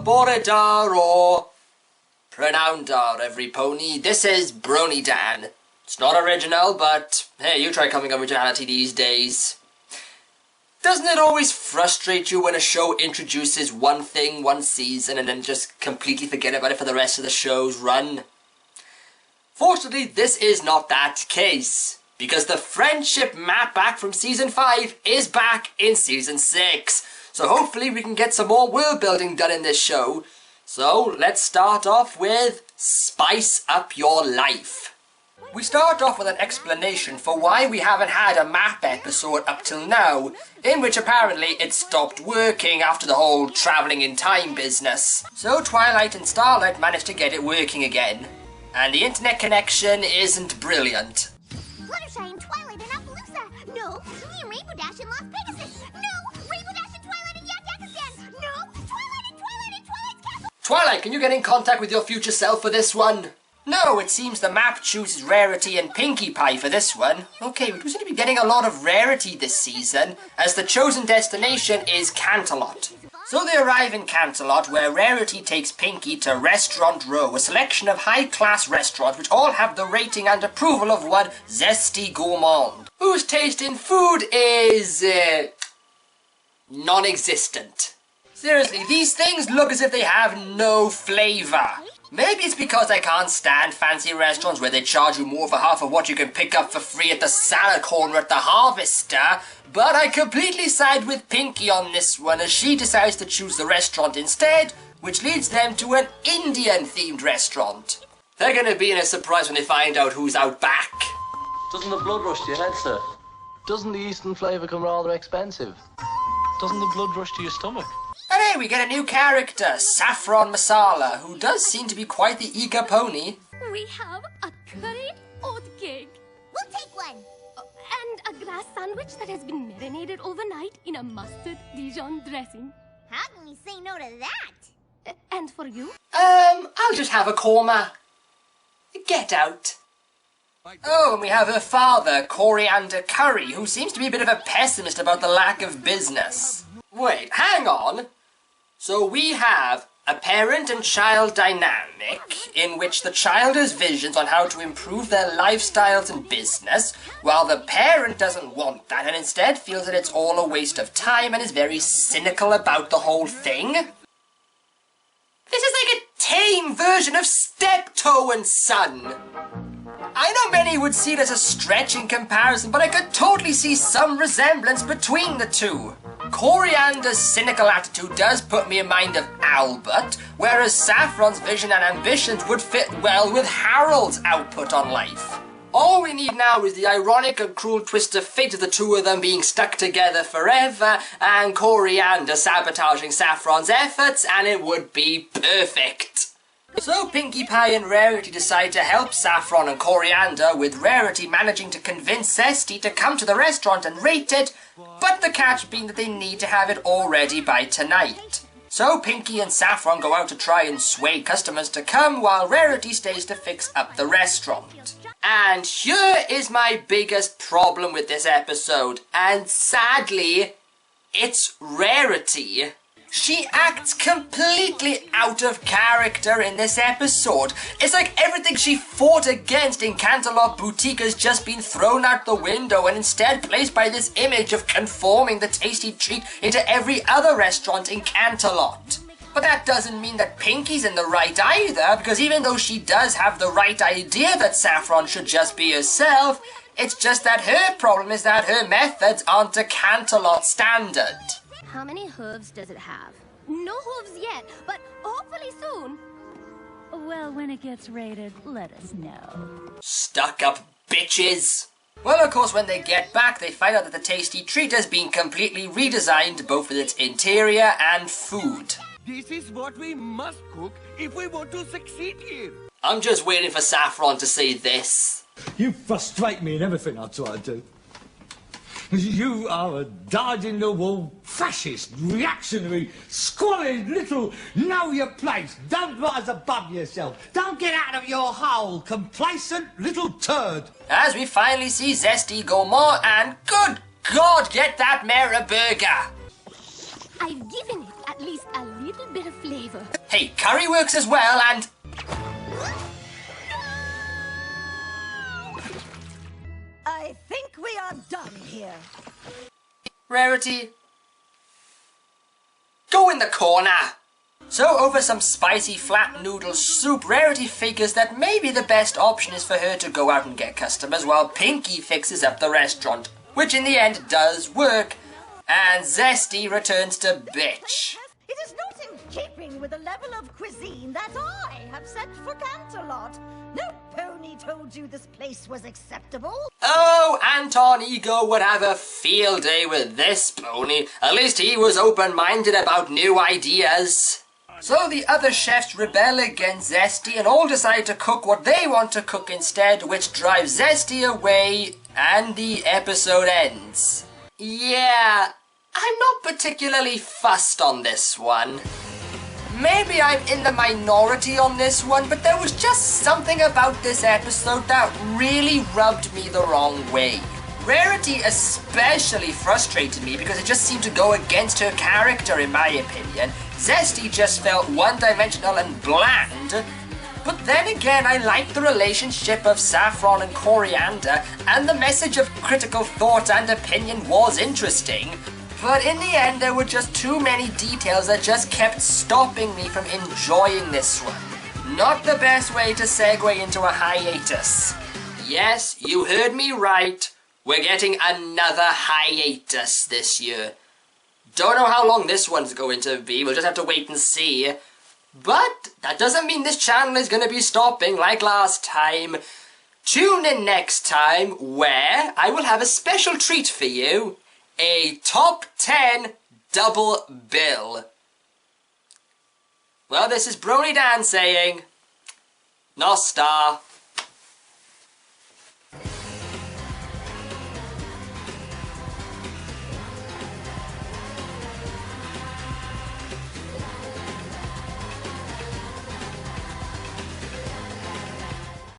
Boredar or Pronoundar, every pony. This is BronyDan. It's not original, but hey, you try coming up with originality these days. Doesn't it always frustrate you when a show introduces one thing one season and then just completely forget about it for the rest of the show's run? Fortunately, this is not that case, because the friendship map back from Season 5 is back in Season 6. So hopefully we can get some more world building done in this show. So let's start off with Spice Up Your Life. We start off with an explanation for why we haven't had a map episode up till now, in which apparently it stopped working after the whole travelling in time business. So Twilight and Starlight managed to get it working again. And the internet connection isn't brilliant. Fluttershy and Twilight in Appaloosa! No! Me and Rainbow Dash in Las Pegasus! No! Rainbow Dash and Twilight in Yakakistan! No! Twilight and Twilight's castle! Twilight, can you get in contact with your future self for this one? No, it seems the map chooses Rarity and Pinkie Pie for this one. Okay, we do seem to be getting a lot of Rarity this season, as the chosen destination is Canterlot. So they arrive in Canterlot, where Rarity takes Pinkie to Restaurant Row, a selection of high-class restaurants which all have the rating and approval of one zesty gourmand, whose taste in food is non-existent. Seriously, these things look as if they have no flavour. Maybe it's because I can't stand fancy restaurants where they charge you more for half of what you can pick up for free at the salad corner at the Harvester, but I completely side with Pinkie on this one as she decides to choose the restaurant instead, which leads them to an Indian-themed restaurant. They're gonna be in a surprise when they find out who's out back. Doesn't the blood rush to your head, sir? Doesn't the Eastern flavour come rather expensive? Doesn't the blood rush to your stomach? And hey, we get a new character, Saffron Masala, who does seem to be quite the eager pony. We have a curried oat cake. We'll take one! And a grass sandwich that has been marinated overnight in a mustard Dijon dressing. How can we say no to that? And for you? I'll just have a korma. Get out. Oh, and we have her father, Coriander Curry, who seems to be a bit of a pessimist about the lack of business. Wait, hang on. So we have a parent and child dynamic in which the child has visions on how to improve their lifestyles and business, while the parent doesn't want that and instead feels that it's all a waste of time and is very cynical about the whole thing. This is like a tame version of Steptoe and Son. I know many would see it as a stretch in comparison, but I could totally see some resemblance between the two. Coriander's cynical attitude does put me in mind of Albert, whereas Saffron's vision and ambitions would fit well with Harold's output on life. All we need now is the ironic and cruel twist of fate of the two of them being stuck together forever, and Coriander sabotaging Saffron's efforts, and it would be perfect. So Pinkie Pie and Rarity decide to help Saffron and Coriander, with Rarity managing to convince Zesty to come to the restaurant and rate it, but the catch being that they need to have it all ready by tonight. So Pinkie and Saffron go out to try and sway customers to come, while Rarity stays to fix up the restaurant. And here is my biggest problem with this episode, and sadly, it's Rarity. She acts completely out of character in this episode. It's like everything she fought against in Canterlot Boutique has just been thrown out the window and instead placed by this image of conforming the tasty treat into every other restaurant in Canterlot. But that doesn't mean that Pinkie's in the right either, because even though she does have the right idea that Saffron should just be herself, it's just that her problem is that her methods aren't a Canterlot standard. How many hooves does it have? No hooves yet, but hopefully soon. Well, when it gets rated, let us know. Stuck up bitches. Well, of course, when they get back, they find out that the tasty treat has been completely redesigned, both with its interior and food. This is what we must cook if we want to succeed here. I'm just waiting for Saffron to say this. You frustrate me in everything I try to do. You are a dyed-in-the-wool, fascist, reactionary, squalid little know-your-place, don't rise above yourself, don't get out of your hole, complacent little turd. As we finally see Zesty Gourmand and, good God, get that mare a burger. I've given it at least a little little bit of flavor. Hey, curry works as well, and... I think we are done here. Rarity, go in the corner! So over some spicy flat noodle soup, Rarity figures that maybe the best option is for her to go out and get customers while Pinky fixes up the restaurant, which in the end does work, and Zesty returns to bitch. It is not in keeping with the level of cuisine that I have set for Canterlot. No pony told you this place was acceptable. Oh, Anton Ego would have a field day with this pony. At least he was open-minded about new ideas. So the other chefs rebel against Zesty and all decide to cook what they want to cook instead, which drives Zesty away, and the episode ends. Yeah, I'm not particularly fussed on this one. Maybe I'm in the minority on this one, but there was just something about this episode that really rubbed me the wrong way. Rarity especially frustrated me because it just seemed to go against her character in my opinion. Zesty just felt one-dimensional and bland. But then again, I liked the relationship of Saffron and Coriander, and the message of critical thought and opinion was interesting. But in the end, there were just too many details that just kept stopping me from enjoying this one. Not the best way to segue into a hiatus. Yes, you heard me right. We're getting another hiatus this year. Don't know how long this one's going to be, we'll just have to wait and see. But that doesn't mean this channel is going to be stopping like last time. Tune in next time where I will have a special treat for you. A top 10 double bill. Well, this is BronyDan saying, Nostar.